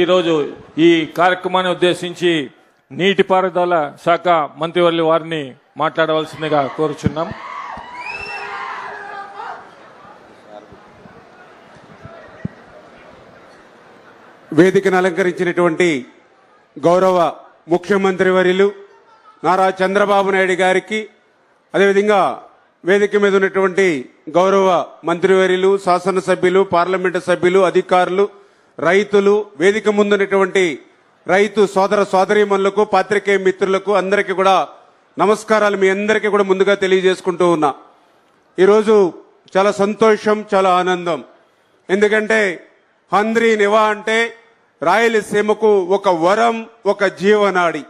ఈరోజు ఈ కార్యక్రమాన్ని ఉద్దేశించి నీటిపారుదల శాఖ మంత్రివర్యుల వారిని మాట్లాడవలసిందిగా కోరుచున్నాం. వేదికను అలంకరించినటువంటి గౌరవ ముఖ్యమంత్రి వర్యులు నారా చంద్రబాబు నాయుడు గారికి, అదేవిధంగా వేదిక మీద ఉన్నటువంటి గౌరవ మంత్రివర్యులు, శాసనసభ్యులు, పార్లమెంటు సభ్యులు, అధికారులు, రైతులు, వేదిక ముందున్నటువంటి రైతు సోదర సోదరీమణులకు, పాత్రికేయ మిత్రులకు అందరికీ కూడా నమస్కారాలు. మీ అందరికీ కూడా ముందుగా తెలియజేసుకుంటూ ఉన్నా. ఈరోజు చాలా సంతోషం, చాలా ఆనందం. ఎందుకంటే హంద్రీ నివా అంటే రాయలసీమకు ఒక వరం, ఒక జీవనాడి.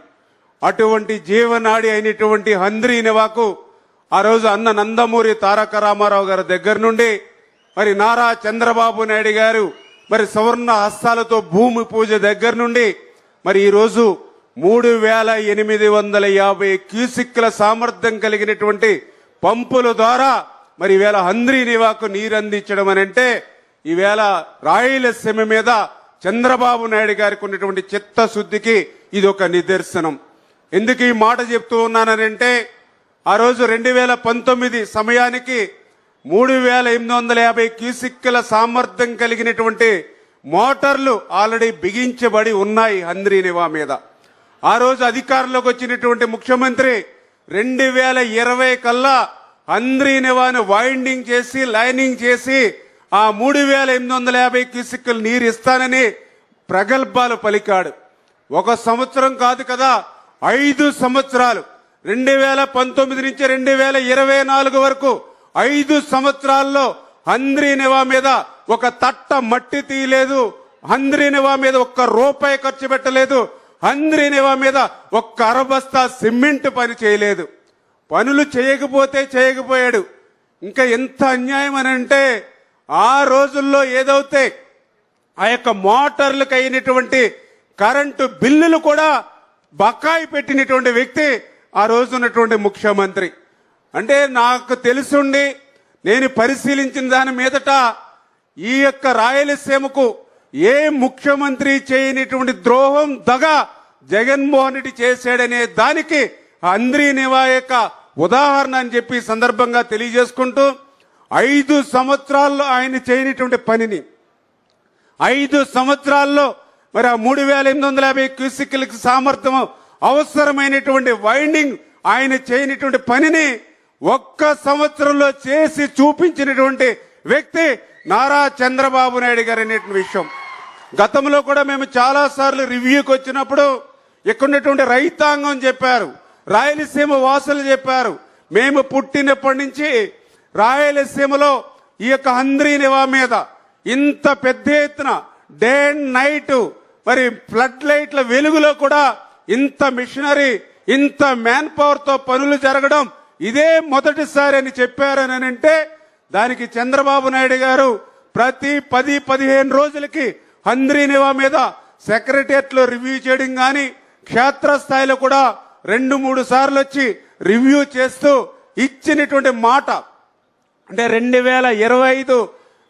అటువంటి జీవనాడి అయినటువంటి హంద్రీ నివాకు ఆ రోజు అన్న నందమూరి తారక రామారావు గారి దగ్గర నుండి మరి నారా చంద్రబాబు నాయుడు గారు మరి సువర్ణ హస్తాలతో భూమి పూజ దగ్గర నుండి మరి ఈరోజు 3850 క్యూసిక్ల సామర్థ్యం కలిగినటువంటి పంపుల ద్వారా మరి ఈవేళ హంద్రీ నివాకు నీరు అందించడం అని అంటే ఈవేళ రాయలసీమ మీద చంద్రబాబు నాయుడు గారికి ఉన్నటువంటి చిత్తశుద్ధికి ఇది ఒక నిదర్శనం. ఎందుకు ఈ మాట చెప్తూ ఉన్నానంటే ఆ రోజు 2019 సమయానికి 3850 క్యూసిక్ల సామర్థ్యం కలిగినటువంటి మోటార్లు ఆల్రెడీ బిగించబడి ఉన్నాయి హంద్రీ నివా మీద. ఆ రోజు అధికారంలోకి వచ్చినటువంటి ముఖ్యమంత్రి 2020 కల్లా హంద్రీ నివాను వైండింగ్ చేసి లైనింగ్ చేసి ఆ 3850 క్యూసిక్లు నీరు ఇస్తానని ప్రగల్భాలు పలికాడు. ఒక సంవత్సరం కాదు కదా, 5 సంవత్సరాలు 2019 నుంచి 2024 వరకు 5 సంవత్సరాల్లో హంద్రీ నివా మీద ఒక తట్ట మట్టి తీయలేదు, హంద్రీ నివా మీద ఒక్క రూపాయి ఖర్చు పెట్టలేదు, హంద్రీ నివా మీద ఒక్క అరబస్తా సిమెంట్ పని చేయలేదు. పనులు చేయకపోయాడు. ఇంకా ఎంత అన్యాయం అని అంటే ఆ రోజుల్లో ఏదైతే ఆ యొక్క మోటార్లకు అయినటువంటి కరెంటు బిల్లులు కూడా బకాయి పెట్టినటువంటి వ్యక్తి ఆ రోజు ఉన్నటువంటి ముఖ్యమంత్రి. అంటే నాకు తెలుసుండి నేను పరిశీలించిన దాని మీదట ఈ యొక్క రాయలసీమకు ఏ ముఖ్యమంత్రి చేయనటువంటి ద్రోహం దగ జగన్మోహన్ రెడ్డి చేశాడనే దానికి హంద్రీ నివా యొక్క ఉదాహరణ అని చెప్పి సందర్భంగా తెలియజేసుకుంటూ 5 సంవత్సరాల్లో ఆయన చేయనటువంటి పనిని 5 సంవత్సరాల్లో మరి ఆ 3850 క్యూసిక్లకి సామర్థ్యం అవసరమైనటువంటి వైండింగ్ ఆయన చేయనటువంటి పనిని ఒక్క సంవత్సరంలో చేసి చూపించినటువంటి వ్యక్తి నారా చంద్రబాబు నాయుడు గారు అనేటువంటి విషయం. గతంలో కూడా మేము చాలా సార్లు రివ్యూకి వచ్చినప్పుడు ఇక్కడ రైతాంగం చెప్పారు, రాయలసీమ వాసులు చెప్పారు, మేము పుట్టినప్పటి నుంచి రాయలసీమలో ఈ యొక్క హంద్రీ నివా మీద ఇంత పెద్ద ఎత్తున డే అండ్ నైట్ మరి ఫ్లడ్ లైట్ల వెలుగులో కూడా ఇంత మిషనరీ, ఇంత మ్యాన్ పవర్ తో పనులు జరగడం ఇదే మొదటిసారి అని చెప్పారని అంటే దానికి చంద్రబాబు నాయుడు గారు ప్రతి 10-15 రోజులకి హంద్రీ నివా మీద సెక్రటరియట్ లో రివ్యూ చేయడం గాని క్షేత్రస్థాయిలో కూడా 2-3 సార్లు వచ్చి రివ్యూ చేస్తూ ఇచ్చినటువంటి మాట అంటే 2025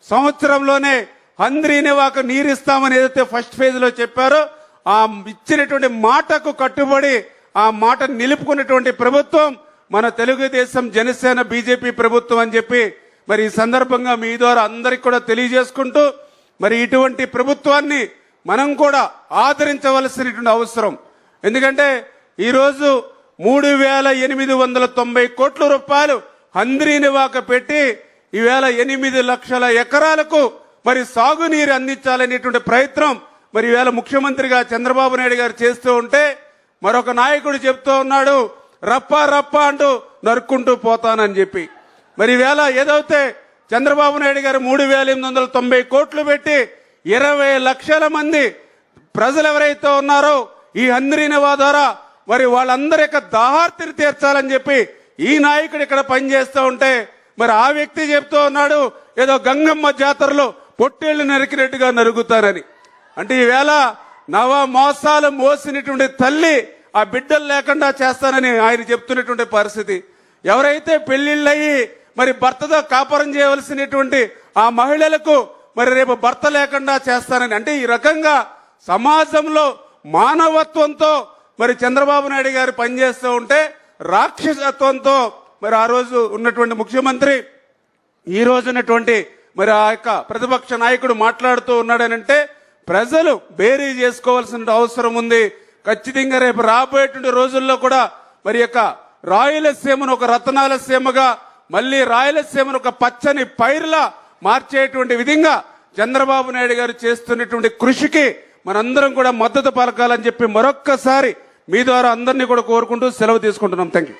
సంవత్సరంలోనే హంద్రీ నివాకు నీరు ఇస్తామని ఏదైతే ఫస్ట్ ఫేజ్ లో చెప్పారో ఆ ఇచ్చినటువంటి మాటకు కట్టుబడి ఆ మాట నిలుపుకున్నటువంటి ప్రభుత్వం మన తెలుగుదేశం, జనసేన, బీజేపీ ప్రభుత్వం అని చెప్పి మరి ఈ సందర్భంగా మీ ద్వారా అందరికి కూడా తెలియజేసుకుంటూ మరి ఇటువంటి ప్రభుత్వాన్ని మనం కూడా ఆదరించవలసినటువంటి అవసరం. ఎందుకంటే ఈరోజు 3890 కోట్ల రూపాయలు హంద్రీ నివాకు పెట్టి ఈవేళ 8 లక్షల ఎకరాలకు మరి సాగునీరు అందించాలనేటువంటి ప్రయత్నం మరి ఈవేళ ముఖ్యమంత్రిగా చంద్రబాబు నాయుడు గారు చేస్తూ ఉంటే మరొక నాయకుడు చెప్తూ ఉన్నాడు రప్పా రప్పా అంటూ నరుక్కుంటూ పోతానని చెప్పి. మరి ఈవేళ ఏదైతే చంద్రబాబు నాయుడు గారు 3890 కోట్లు పెట్టి 20 లక్షల మంది ప్రజలు ఎవరైతే ఉన్నారో ఈ హంద్రీ నివా ద్వారా మరి వాళ్ళందరి యొక్క దాహార్తిని తీర్చాలని చెప్పి ఈ నాయకుడు ఇక్కడ పనిచేస్తూ ఉంటే మరి ఆ వ్యక్తి చెప్తూ ఉన్నాడు ఏదో గంగమ్మ జాతరలో పొట్టేళ్లు నరికినట్టుగా నరుగుతారని. అంటే ఈవేళ నవ మోసాలు మోసినటువంటి తల్లి ఆ బిడ్డలు లేకుండా చేస్తానని ఆయన చెప్తున్నటువంటి పరిస్థితి. ఎవరైతే పెళ్లిళ్ళయి మరి భర్తతో కాపురం చేయవలసినటువంటి ఆ మహిళలకు మరి రేపు భర్త లేకుండా చేస్తానని, అంటే ఈ రకంగా సమాజంలో మానవత్వంతో మరి చంద్రబాబు నాయుడు గారు పనిచేస్తూ ఉంటే రాక్షసత్వంతో మరి ఆ రోజు ఉన్నటువంటి ముఖ్యమంత్రి ఈ రోజు ఉన్నటువంటి మరి ఆ యొక్క ప్రతిపక్ష నాయకుడు మాట్లాడుతూ ఉన్నాడనంటే ప్రజలు బేరీ చేసుకోవాల్సిన అవసరం ఉంది. ఖచ్చితంగా రేపు రాబోయేటువంటి రోజుల్లో కూడా మరి యొక్క రాయలసీమను ఒక రతనాల సీమగా, మళ్ళీ రాయలసీమను ఒక పచ్చని పైరులా మార్చేటువంటి విధంగా చంద్రబాబు నాయుడు గారు చేస్తున్నటువంటి కృషికి మనందరం కూడా మద్దతు పలకాలని చెప్పి మరొక్కసారి మీ ద్వారా అందరినీ కూడా కోరుకుంటూ సెలవు తీసుకుంటున్నాం. Thank you.